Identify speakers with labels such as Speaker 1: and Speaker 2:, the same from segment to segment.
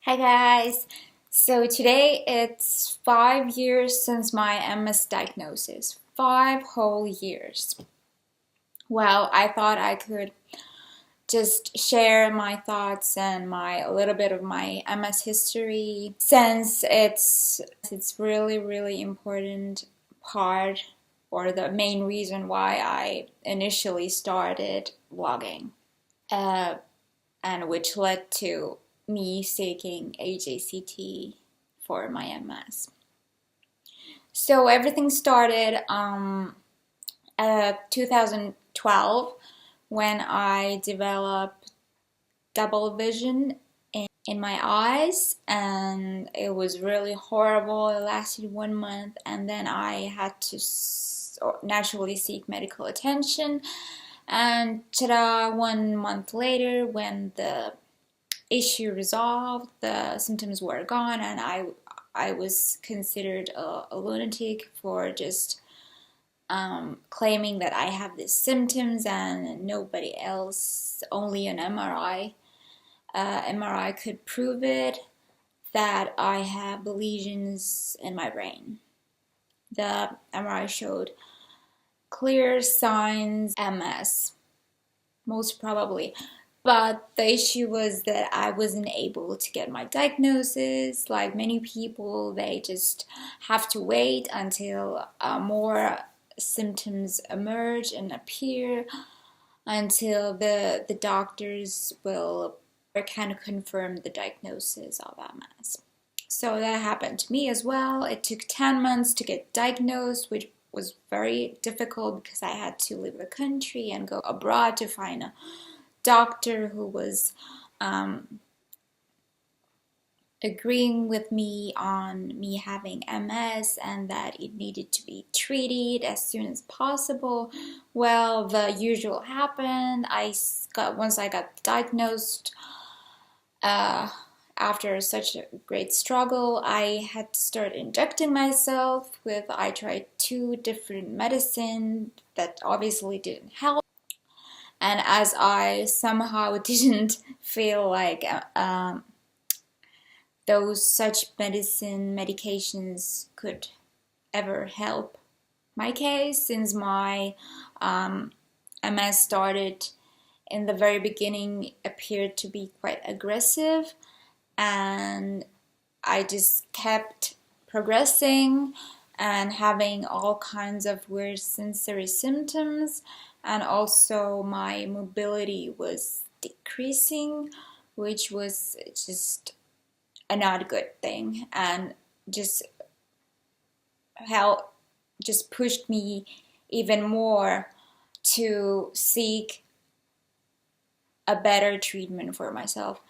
Speaker 1: Hi guys! So today it's 5 years since my MS diagnosis. 5 whole years. Well, I thought I could just share my thoughts and a little bit of my MS history since it's really important part or the main reason why I initially started vlogging. Uh, and which led to me seeking AJCT for my MS. So everything started 2012 when I developed double vision in my eyes, and it was really horrible. It lasted 1 month, and then I had to naturally seek medical attention. And ta-da, 1 month later, when the issue resolved, the symptoms were gone, and I was considered a lunatic for just claiming that I have these symptoms and nobody else, only an MRI. MRI could prove it, that I have lesions in my brain. The MRI showed clear signs MS, most probably. But the issue was that I wasn't able to get my diagnosis. Like many people, they just have to wait until more symptoms emerge and appear until the doctors will kind of confirm the diagnosis of MS. So that happened to me as well. It took 10 months to get diagnosed, which was very difficult because I had to leave the country and go abroad to find a doctor who was agreeing with me on me having MS and that it needed to be treated as soon as possible. Well, the usual happened. Once I got diagnosed, after such a great struggle, I had to start injecting myself with, I tried 2 different medicines that obviously didn't help. And as I somehow didn't feel like those such medications could ever help my case, since my MS started in the very beginning, appeared to be quite aggressive, and I just kept progressing and having all kinds of weird sensory symptoms, and also my mobility was decreasing, which was just a not good thing, and just pushed me even more to seek a better treatment for myself.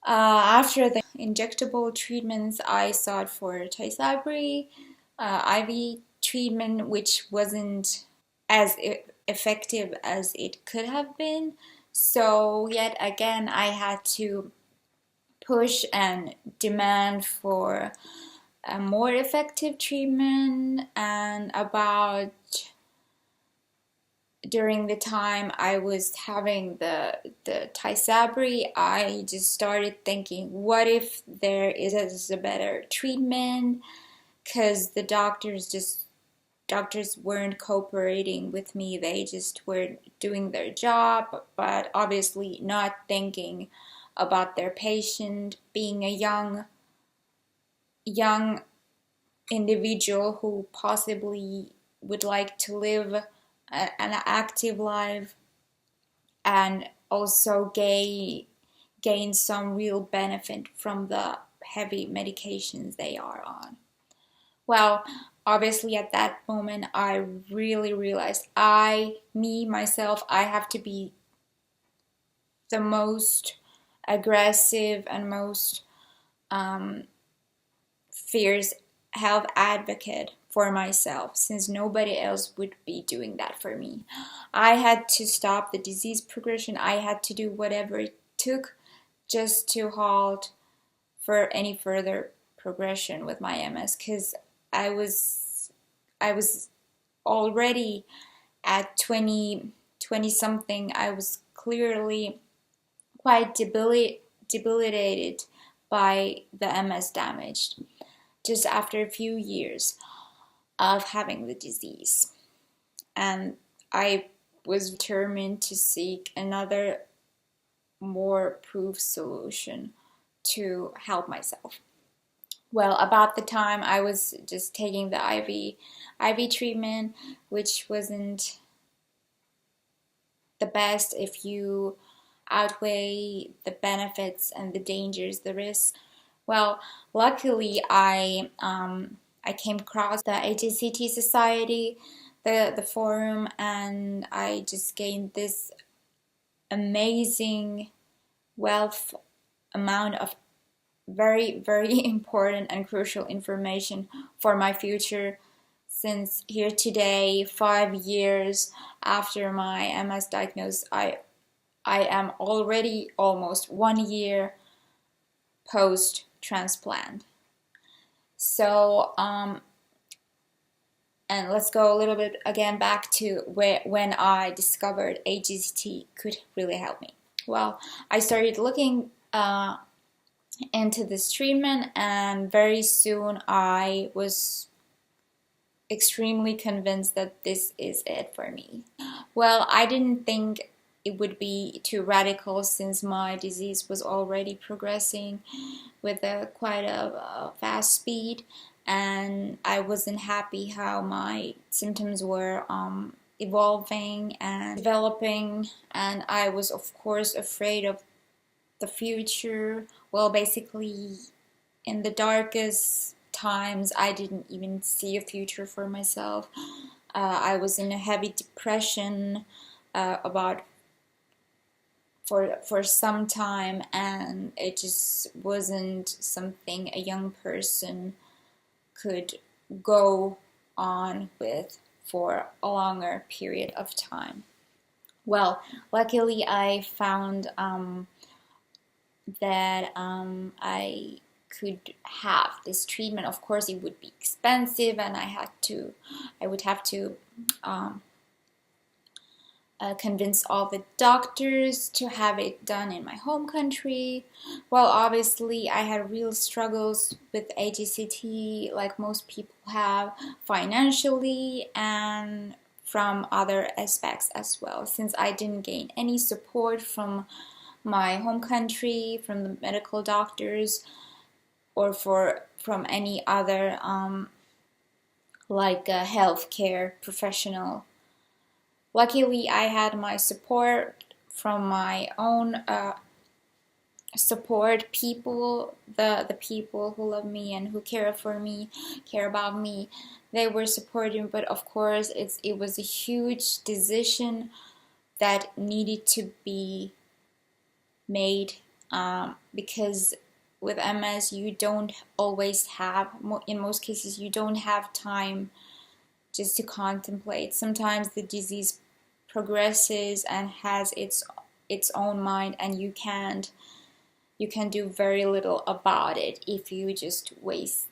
Speaker 1: After the injectable treatments, I sought for Tysabri IV treatment, which wasn't as effective as it could have been. So yet again, I had to push and demand for a more effective treatment. And about during the time I was having the Tysabri, I just started thinking, what if there is a better treatment? Because the doctors weren't cooperating with me. They just weren't doing their job, but obviously not thinking about their patient, being a young individual who possibly would like to live an active life and also gain some real benefit from the heavy medications they are on. Well, obviously at that moment I really realized myself, I have to be the most aggressive and most fierce health advocate for myself, since nobody else would be doing that for me. I had to stop the disease progression. I had to do whatever it took just to halt for any further progression with my MS, because I was already at 20 something. I was clearly quite debilitated by the MS damage just after a few years of having the disease. And I was determined to seek another more proof solution to help myself. Well, about the time I was just taking the IV treatment, which wasn't the best if you outweigh the benefits and the dangers, the risks. Well, luckily I came across the HCT Society, the forum, and I just gained this amazing wealth amount of very, very important and crucial information for my future, since here today, 5 years after my MS diagnosis, I am already almost 1 year post transplant. So and let's go a little bit again back to when I discovered HCT could really help me. Well, I started looking into this treatment, and very soon I was extremely convinced that this is it for me. Well, I didn't think it would be too radical, since my disease was already progressing with quite a fast speed, and I wasn't happy how my symptoms were evolving and developing, and I was of course afraid of the future. Well, basically in the darkest times I didn't even see a future for myself. I was in a heavy depression about for some time, and it just wasn't something a young person could go on with for a longer period of time. Well, luckily I found that I could have this treatment. Of course it would be expensive, and I would have to convince all the doctors to have it done in my home country. Well, obviously I had real struggles with HCT, like most people have, financially and from other aspects as well, since I didn't gain any support from my home country, from the medical doctors, or from any other like a healthcare professional. Luckily, I had my support from my own support people, the people who love me and who care for me, care about me. They were supportive, but of course it was a huge decision that needed to be made, because with MS you don't always have, in most cases you don't have time just to contemplate. Sometimes the disease progresses and has its own mind, and you can do very little about it if you just waste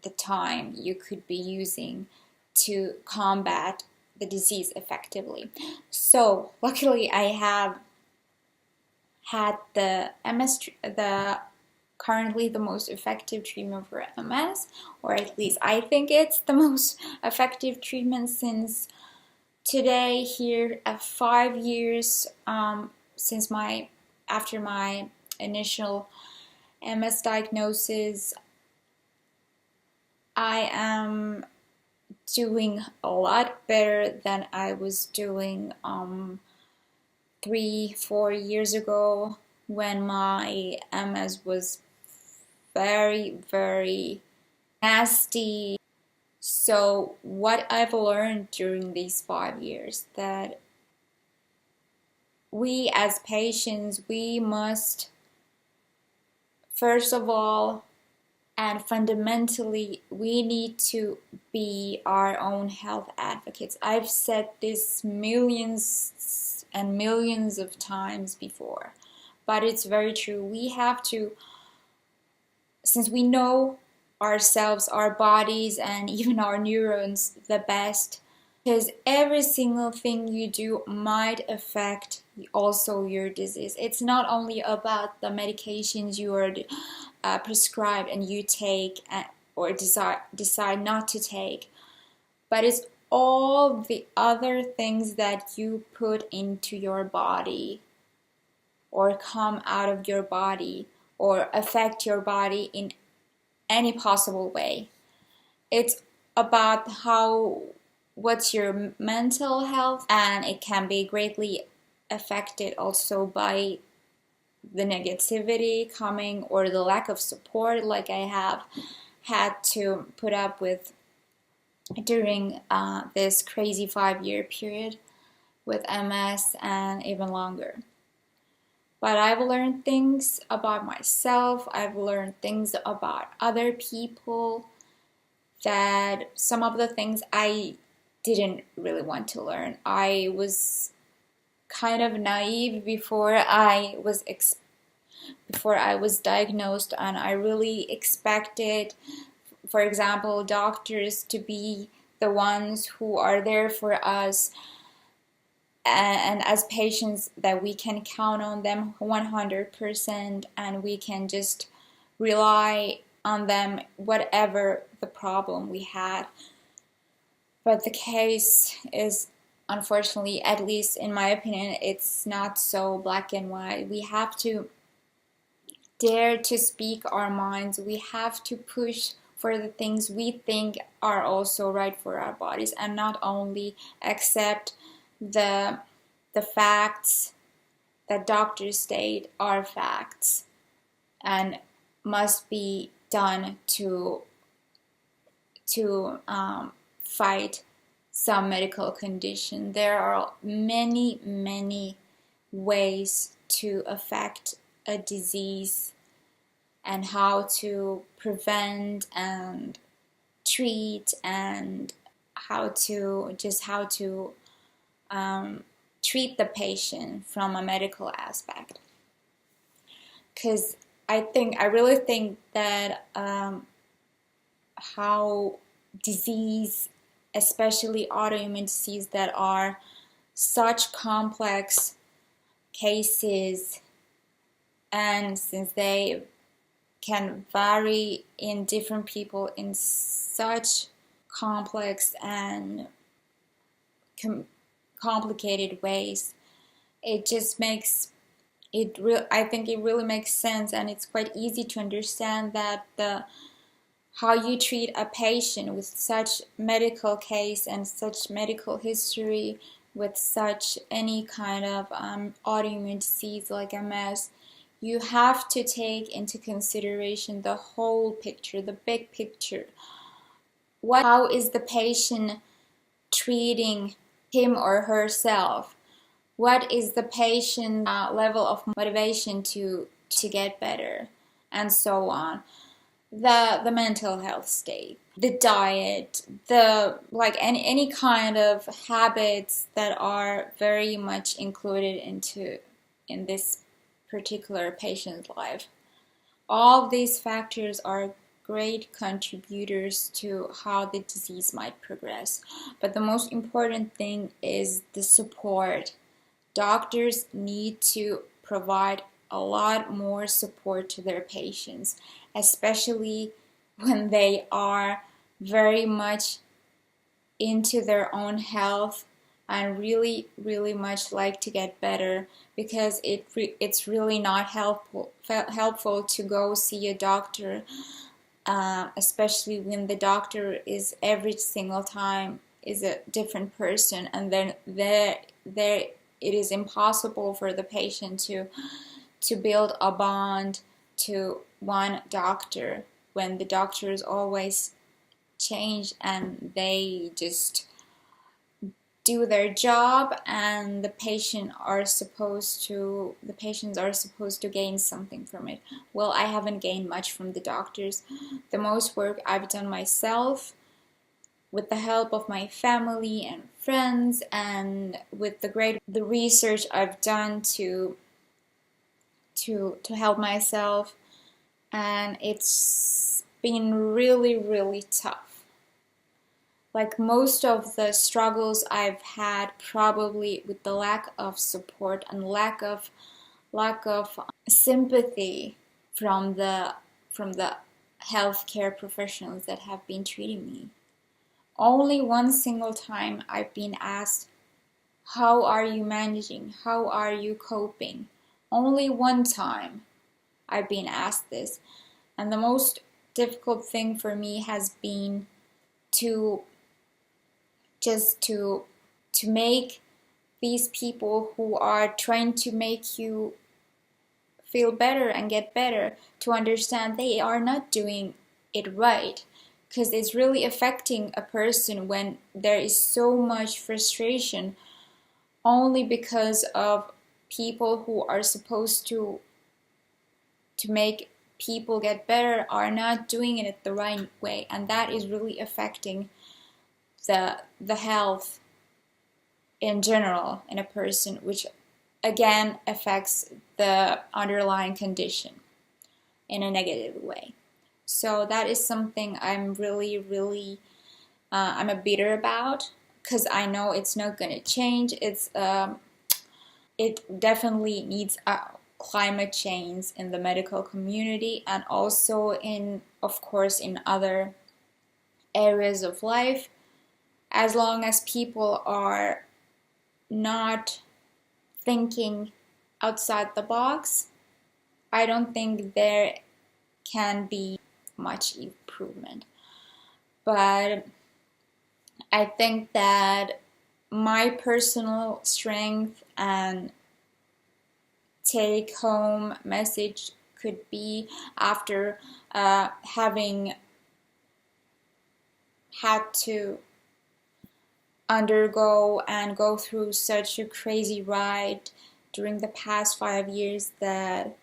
Speaker 1: the time you could be using to combat the disease effectively. So luckily I have had the currently the most effective treatment for MS, or at least I think it's the most effective treatment, since today, here at 5 years since after my initial MS diagnosis, I am doing a lot better than I was doing 3-4 years ago, when my MS was very, very nasty. So what I've learned during these 5 years, that we as patients, we must first of all and fundamentally, we need to be our own health advocates. I've said this millions and millions of times before, but it's very true. We have to, since we know ourselves, our bodies, and even our neurons the best, because every single thing you do might affect also your disease. It's not only about the medications you are prescribed and you take or decide not to take, but it's all the other things that you put into your body or come out of your body or affect your body in any possible way. It's about what's your mental health, and it can be greatly affected also by the negativity coming or the lack of support, like I have had to put up with during this crazy 5-year period with MS and even longer. But I've learned things about myself, I've learned things about other people, that some of the things I didn't really want to learn. I was kind of naive before I was diagnosed, and I really expected, for example, doctors to be the ones who are there for us, and as patients that we can count on them 100% and we can just rely on them whatever the problem we had. But the case is, unfortunately, at least in my opinion, it's not so black and white. We have to dare to speak our minds. We have to push for the things we think are also right for our bodies, and not only accept the facts that doctors state are facts and must be done to fight some medical condition. There are many ways to affect a disease and how to prevent and treat, and how to treat the patient from a medical aspect. Because I really think that how disease, especially autoimmune disease that are such complex cases, and since they can vary in different people in such complex and complicated ways, it just makes it I think it really makes sense, and it's quite easy to understand that how you treat a patient with such medical case and such medical history, with such any kind of autoimmune disease like MS, you have to take into consideration the whole picture, the big picture. How is the patient treating him or herself? What is the patient's level of motivation to get better, and so on. The mental health state, the diet, any kind of habits that are very much included in this particular patient's life. All of these factors are great contributors to how the disease might progress. But the most important thing is the support. Doctors need to provide a lot more support to their patients, especially when they are very much into their own health and really much like to get better, because it's really not helpful to go see a doctor, especially when the doctor is every single time is a different person, and then there it is impossible for the patient to build a bond to one doctor when the doctors always change and they just do their job, and the patients are supposed to gain something from it. Well, I haven't gained much from the doctors. The most work I've done myself, with the help of my family and friends, and with the research I've done to help myself, and it's been really tough. like most of the struggles I've had, probably with the lack of support and lack of sympathy from the healthcare professionals that have been treating me. Only one single time I've been asked, how are you managing? How are you coping? Only one time I've been asked this. And the most difficult thing for me has been to just to make these people who are trying to make you feel better and get better to understand they are not doing it right, because it's really affecting a person when there is so much frustration only because of people who are supposed to make people get better are not doing it the right way, and that is really affecting the health in general in a person, which again affects the underlying condition in a negative way. So that is something I'm really I'm a bitter about, because I know it's not going to change. It definitely needs a climate change in the medical community, and also in, of course, in other areas of life. As long as people are not thinking outside the box, I don't think there can be much improvement. But I think that my personal strength and take home message could be, after having had to undergo and go through such a crazy ride during the past 5 years, that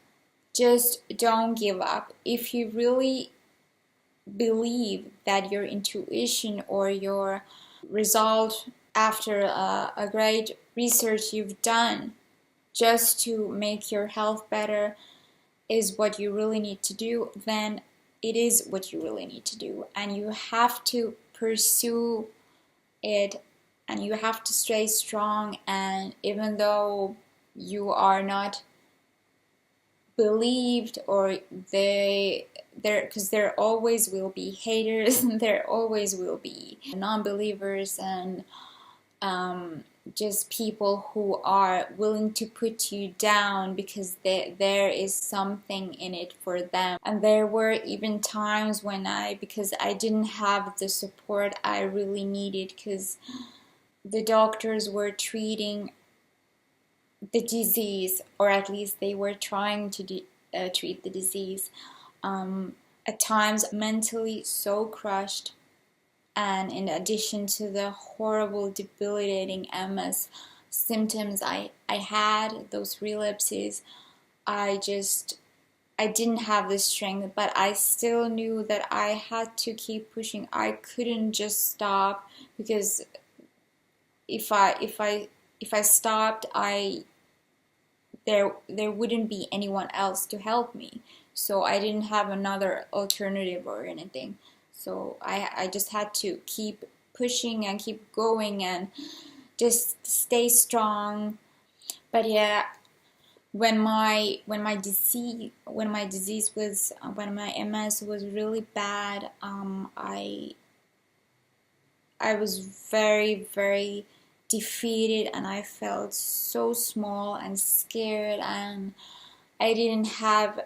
Speaker 1: just don't give up. If you really believe that your intuition or your result after a great research you've done just to make your health better is what you really need to do, then it is what you really need to do, and you have to pursue it, and you have to stay strong. And even though you are not believed, or because there always will be haters and there always will be non-believers, and just people who are willing to put you down because there is something in it for them. And there were even times when because I didn't have the support I really needed, because the doctors were treating the disease, or at least they were trying to treat the disease. At times mentally so crushed, and in addition to the horrible debilitating MS symptoms I had, those relapses, I didn't have the strength, but I still knew that I had to keep pushing. I couldn't just stop, because if I stopped, there wouldn't be anyone else to help me. So I didn't have another alternative or anything. So I just had to keep pushing and keep going and just stay strong. But yeah, when my MS was really bad, I was very defeated, and I felt so small and scared, and I didn't have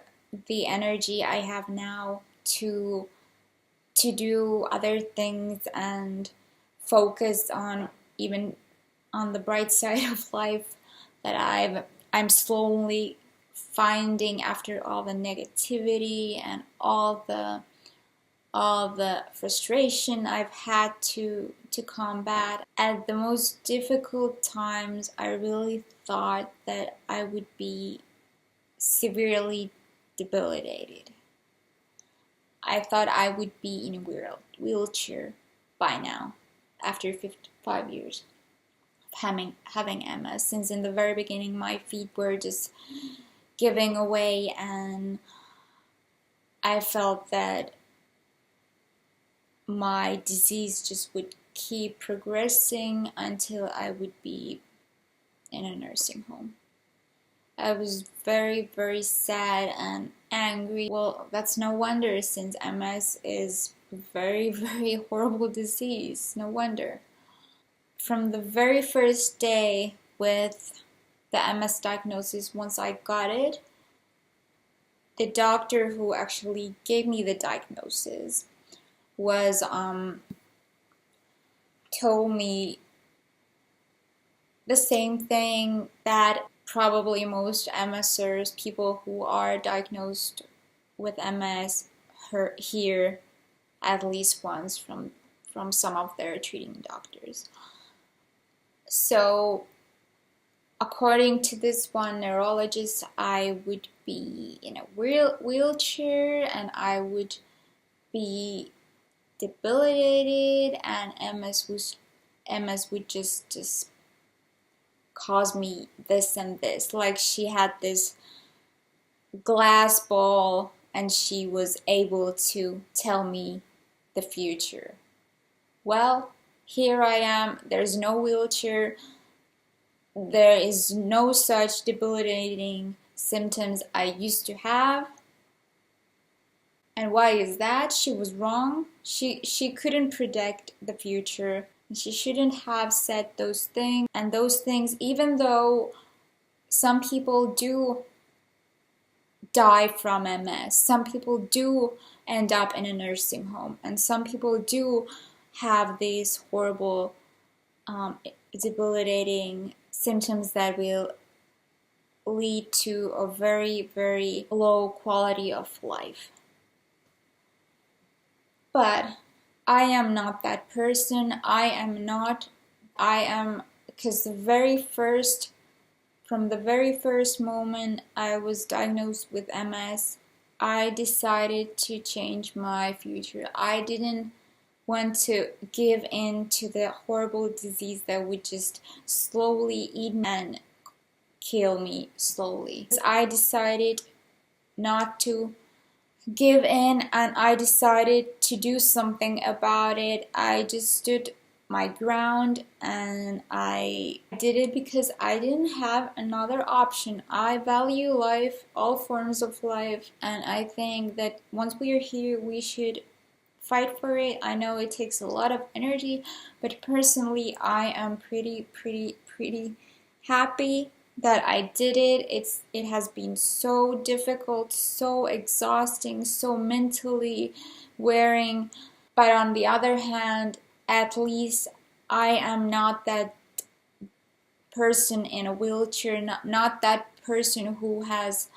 Speaker 1: the energy I have now to do other things and focus on even on the bright side of life that I'm slowly finding after all the negativity and all the frustration I've had to combat. At the most difficult times, I really thought that I would be severely debilitated. I thought I would be in a wheelchair by now, after 55 years of having MS. Since in the very beginning, my feet were just giving away, and I felt that my disease just would keep progressing until I would be in a nursing home. I was very, very sad and angry. Well, that's no wonder, since MS is a very, very horrible disease. No wonder. From the very first day with the MS diagnosis, once I got it, the doctor who actually gave me the diagnosis was told me the same thing that probably most MSers, people who are diagnosed with MS, hear at least once from some of their treating doctors. So according to this one neurologist, I would be in a wheelchair and I would be debilitated, and MS would just cause me this and this. Like, she had this glass ball and she was able to tell me the future. Well, here I am. There's no wheelchair. There is no such debilitating symptoms I used to have. And why is that? She was wrong. She couldn't predict the future. She shouldn't have said those things. And those things, even though some people do die from MS, some people do end up in a nursing home, and some people do have these horrible, debilitating symptoms that will lead to a very, very low quality of life. But I am not that person. Because from the very first moment I was diagnosed with MS, I decided to change my future. I didn't want to give in to the horrible disease that would just slowly eat me and kill me slowly. I decided not to give in, and I decided to do something about it. I just stood my ground and I did it because I didn't have another option. I value life, all forms of life, and I think that once we are here, we should fight for it. I know it takes a lot of energy, but personally I am pretty happy that I did it. It has been so difficult, so exhausting, so mentally wearing, but on the other hand, at least I am not that person in a wheelchair, not that person who has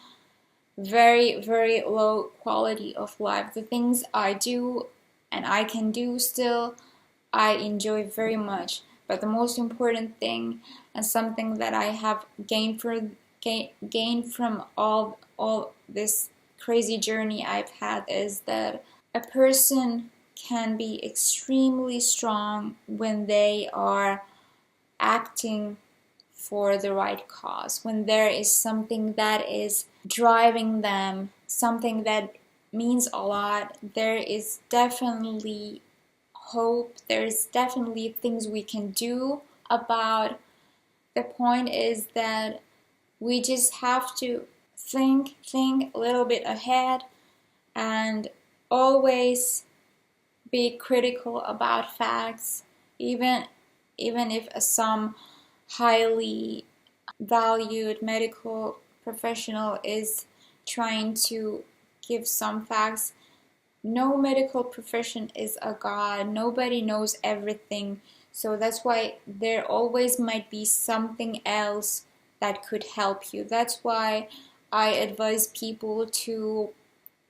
Speaker 1: very, very low quality of life. The things I do and I can do still, I enjoy very much. But the most important thing, and something that I have gained from all this crazy journey I've had, is that a person can be extremely strong when they are acting for the right cause, when there is something that is driving them, something that means a lot. There is definitely hope, there's definitely things we can do about. The point is that we just have to think a little bit ahead and always be critical about facts, even if some highly valued medical professional is trying to give some facts. No medical profession is a god. Nobody knows everything. So that's why there always might be something else that could help you. That's why I advise people to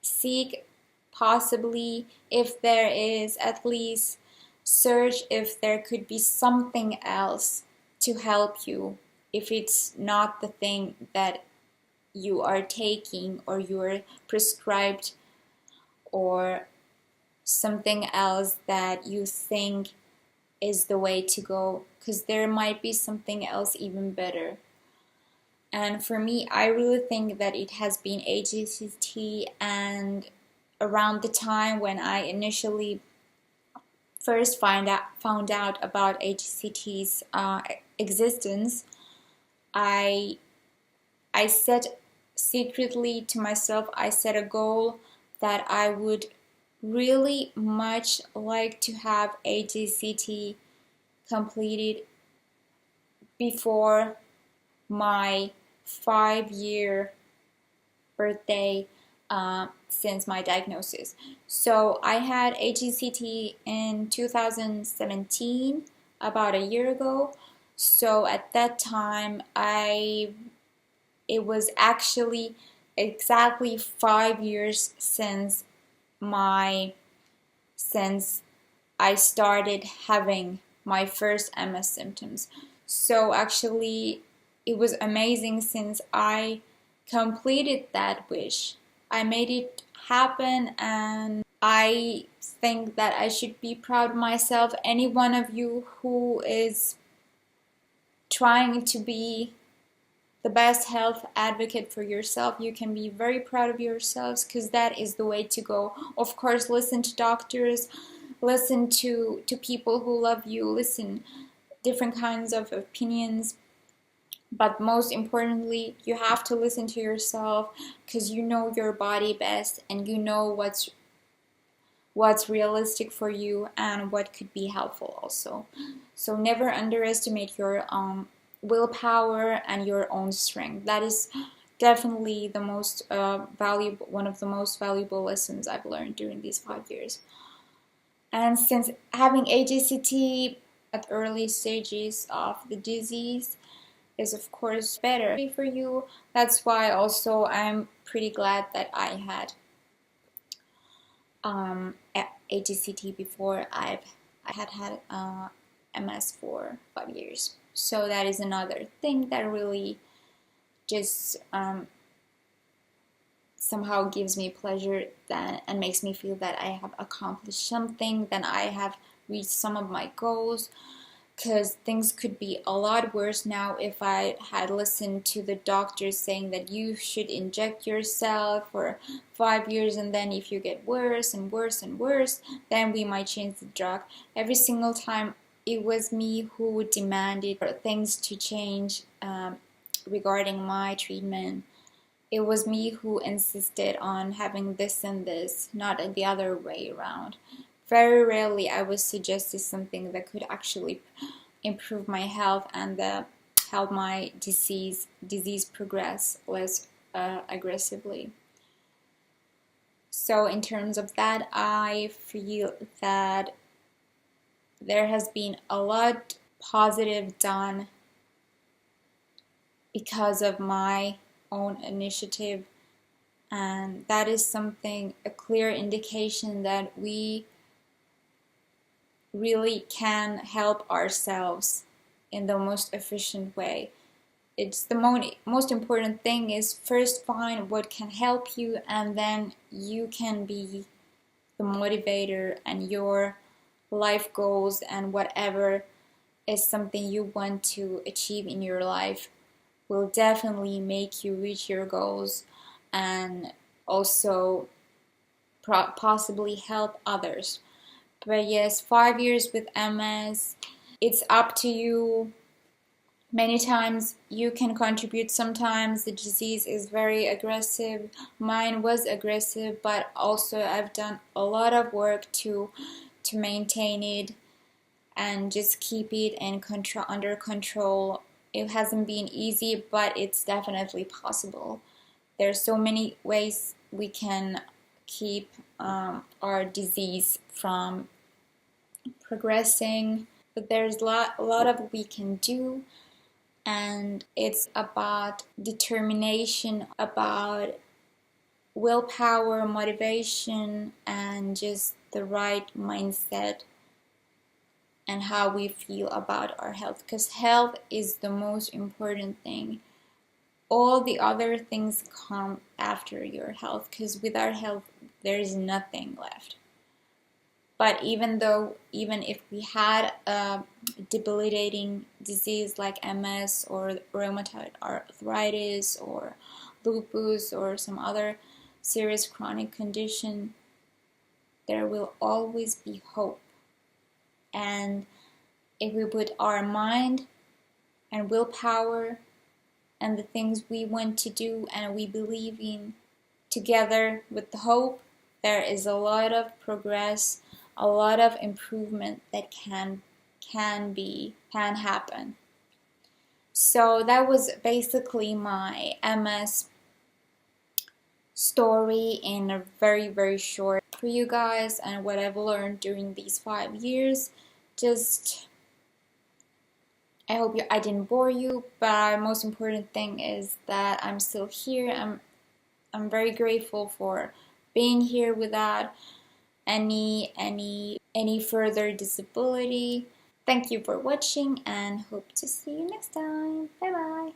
Speaker 1: seek, possibly, if there is, at least search if there could be something else to help you, if it's not the thing that you are taking or you're prescribed, or something else that you think is the way to go, because there might be something else even better. And for me, I really think that it has been HCT, and around the time when I initially first found out about HCT's existence, I set secretly to myself, I set a goal that I would really much like to have HCT completed before my 5-year birthday since my diagnosis. So I had HCT in 2017, about a year ago. So at that time, it was actually exactly 5 years since I started having my first MS symptoms. So actually, it was amazing since I completed that wish. I made it happen, and I think that I should be proud of myself. Any one of you who is trying to be the best health advocate for yourself, you can be very proud of yourselves, because that is the way to go. Of course, listen to doctors, listen to people who love you, listen different kinds of opinions, but most importantly, you have to listen to yourself, because you know your body best, and you know what's realistic for you and what could be helpful also. So never underestimate your willpower and your own strength. That is definitely the most valuable, one of the most valuable lessons I've learned during these 5 years. And since having HCT at early stages of the disease is of course better for you, that's why also I'm pretty glad that I had HCT before I had MS for 5 years. So that is another thing that really just somehow gives me pleasure and makes me feel that I have accomplished something, that I have reached some of my goals. Because things could be a lot worse now if I had listened to the doctors saying that you should inject yourself for 5 years, and then if you get worse and worse and worse, then we might change the drug. Every single time it was me who demanded for things to change regarding my treatment. It was me who insisted on having this and this, not the other way around. Very rarely I was suggested something that could actually improve my health and help my disease progress less aggressively. So in terms of that, I feel that there has been a lot positive done because of my own initiative, and that is something, a clear indication that we really can help ourselves in the most efficient way. It's the most important thing is first find what can help you, and then you can be the motivator, and your life goals and whatever is something you want to achieve in your life will definitely make you reach your goals, and also possibly help others. But yes, 5 years with MS, it's up to you. Many times you can contribute. Sometimes the disease is very aggressive. Mine was aggressive, but also I've done a lot of work to maintain it and just keep it in under control. It hasn't been easy, but it's definitely possible. There's so many ways we can keep our disease from progressing, but there's a lot of we can do, and it's about determination, about willpower, motivation, and just the right mindset and how we feel about our health, because health is the most important thing. All the other things come after your health, because without health there is nothing left. But even if we had a debilitating disease like MS or rheumatoid arthritis or lupus or some other serious chronic condition, there will always be hope. And if we put our mind and willpower and the things we want to do and we believe in together with the hope, there is a lot of progress, a lot of improvement that can happen. So that was basically my MS story in a very short for you guys, and what I've learned during these 5 years. Just I hope I didn't bore you, but most important thing is that I'm still here. I'm very grateful for being here without any further disability. Thank you for watching and hope to see you next time. Bye bye.